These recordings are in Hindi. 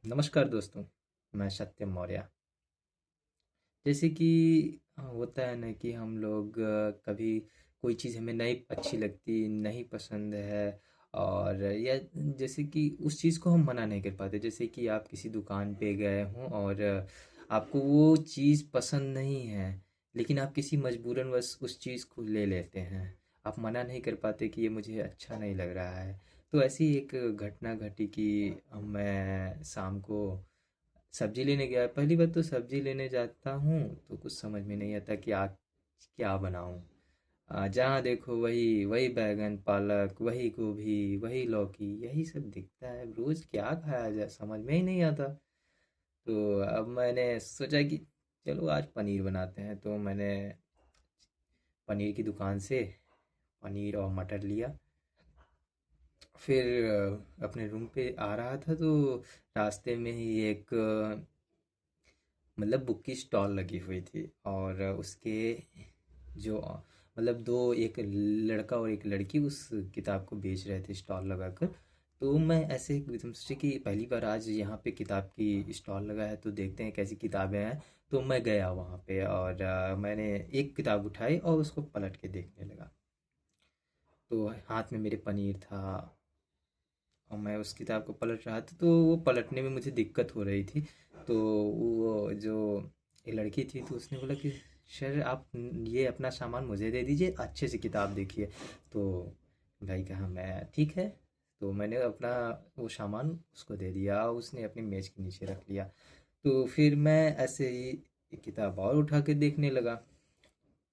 नमस्कार दोस्तों। मैं सत्यम मौर्य। जैसे कि होता है ना कि हम लोग कभी कोई चीज़ हमें नहीं अच्छी लगती, नहीं पसंद है, और या जैसे कि उस चीज़ को हम मना नहीं कर पाते। जैसे कि आप किसी दुकान पे गए हों और आपको वो चीज़ पसंद नहीं है, लेकिन आप किसी मजबूरनवश उस चीज़ को ले लेते हैं। आप मना नहीं कर पाते कि ये मुझे अच्छा नहीं लग रहा है। तो ऐसी एक घटना घटी कि मैं शाम को सब्जी लेने गया। पहली बात तो सब्जी लेने जाता हूँ तो कुछ समझ में नहीं आता कि आज क्या बनाऊँ। जहाँ देखो वही वही बैगन पालक, वही गोभी, वही लौकी, यही सब दिखता है। रोज क्या खाया जाए समझ में ही नहीं आता। तो अब मैंने सोचा कि चलो आज पनीर बनाते हैं। तो मैंने पनीर की दुकान से पनीर और मटर लिया। फिर अपने रूम पे आ रहा था तो रास्ते में ही एक मतलब बुक की स्टॉल लगी हुई थी, और उसके जो मतलब दो, एक लड़का और एक लड़की उस किताब को बेच रहे थे स्टॉल लगाकर। तो मैं ऐसे एकदम सोचे कि पहली बार आज यहाँ पे किताब की स्टॉल लगा है तो देखते हैं कैसी किताबें हैं। तो मैं गया वहाँ पे और मैंने एक किताब उठाई और उसको पलट के देखने लगा। तो हाथ में मेरे पनीर था और मैं उस किताब को पलट रहा था, तो वो पलटने में मुझे दिक्कत हो रही थी। तो वो जो एक लड़की थी तो उसने बोला कि सर आप ये अपना सामान मुझे दे दीजिए, अच्छे से किताब देखिए। तो भाई कहा मैं ठीक है। तो मैंने अपना वो सामान उसको दे दिया, उसने अपनी मेज़ के नीचे रख लिया। तो फिर मैं ऐसे ही एक किताब और उठा के देखने लगा।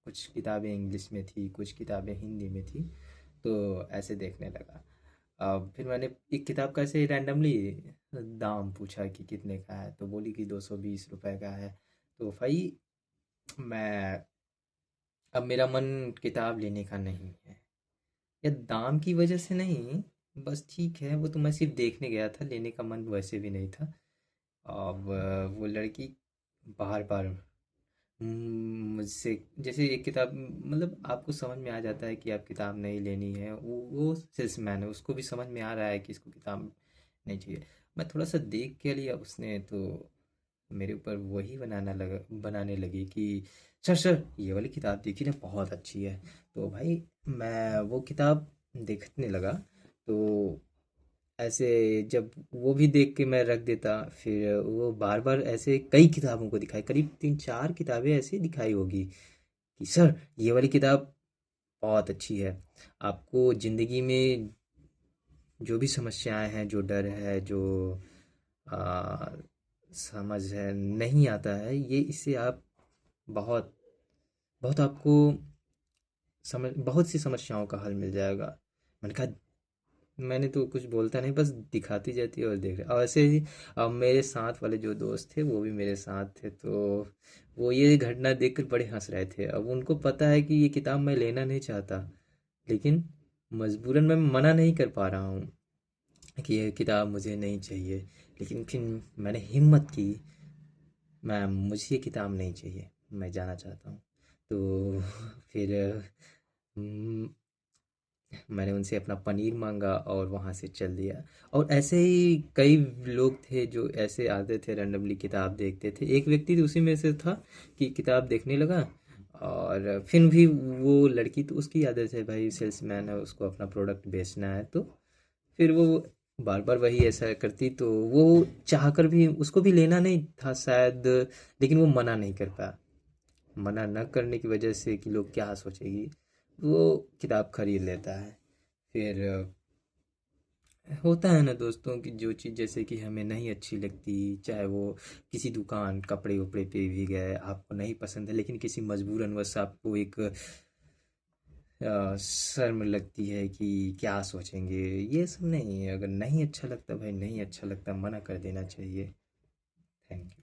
कुछ किताबें इंग्लिश में थी, कुछ किताबें हिंदी में थी। तो ऐसे देखने लगा। अब फिर मैंने एक किताब का ऐसे रैंडमली दाम पूछा कि कितने का है, तो बोली कि 220 रुपए का है। तो भाई मैं अब मेरा मन किताब लेने का नहीं है, या दाम की वजह से नहीं। बस ठीक है, वो तो मैं सिर्फ देखने गया था, लेने का मन वैसे भी नहीं था। अब वो लड़की बार बार मुझसे जैसे एक किताब मतलब आपको समझ में आ जाता है कि आप किताब नहीं लेनी है। वो सेल्समैन है, उसको भी समझ में आ रहा है कि इसको किताब नहीं चाहिए। मैं थोड़ा सा देख के लिया, उसने तो मेरे ऊपर वही बनाने लगी कि सर सर ये वाली किताब देखिए ना, बहुत अच्छी है। तो भाई मैं वो किताब देखने लगा। तो ऐसे जब वो भी देख के मैं रख देता, फिर वो बार बार ऐसे कई किताबों को दिखाई, करीब 3-4 किताबें ऐसे दिखाई होगी कि सर ये वाली किताब बहुत अच्छी है। आपको ज़िंदगी में जो भी समस्याएं हैं, जो डर है, जो आ, समझ है नहीं आता है, ये इससे आप बहुत बहुत आपको समझ बहुत सी समस्याओं का हल मिल जाएगा। मैंने कहा मैंने तो कुछ बोलता नहीं, बस दिखाती जाती है और देख रहे। और ऐसे ही अब मेरे साथ वाले जो दोस्त थे वो भी मेरे साथ थे, तो वो ये घटना देखकर बड़े हंस रहे थे। अब उनको पता है कि ये किताब मैं लेना नहीं चाहता, लेकिन मजबूरन मैं मना नहीं कर पा रहा हूँ कि ये किताब मुझे नहीं चाहिए। लेकिन फिर मैंने हिम्मत की, मैम मुझे ये किताब नहीं चाहिए, मैं जाना चाहता हूँ। तो फिर हम्म, मैंने उनसे अपना पनीर मांगा और वहाँ से चल दिया। और ऐसे ही कई लोग थे जो ऐसे आते थे, रैंडमली किताब देखते थे। एक व्यक्ति तो उसी में से था कि किताब देखने लगा, और फिर भी वो लड़की तो उसकी आदत है, भाई सेल्समैन है, उसको अपना प्रोडक्ट बेचना है। तो फिर वो बार बार वही ऐसा करती, तो वो चाहकर भी उसको भी लेना नहीं था शायद, लेकिन वो मना नहीं कर पाया। मना न करने की वजह से कि लोग क्या सोचेगी, वो किताब खरीद लेता है। फिर होता है ना दोस्तों कि जो चीज़ जैसे कि हमें नहीं अच्छी लगती, चाहे वो किसी दुकान कपड़े उपड़े पे भी गए, आपको नहीं पसंद है, लेकिन किसी मजबूरनवश आपको एक शर्म लगती है कि क्या सोचेंगे। ये सब नहीं, अगर नहीं अच्छा लगता भाई नहीं अच्छा लगता, मना कर देना चाहिए। Thank you.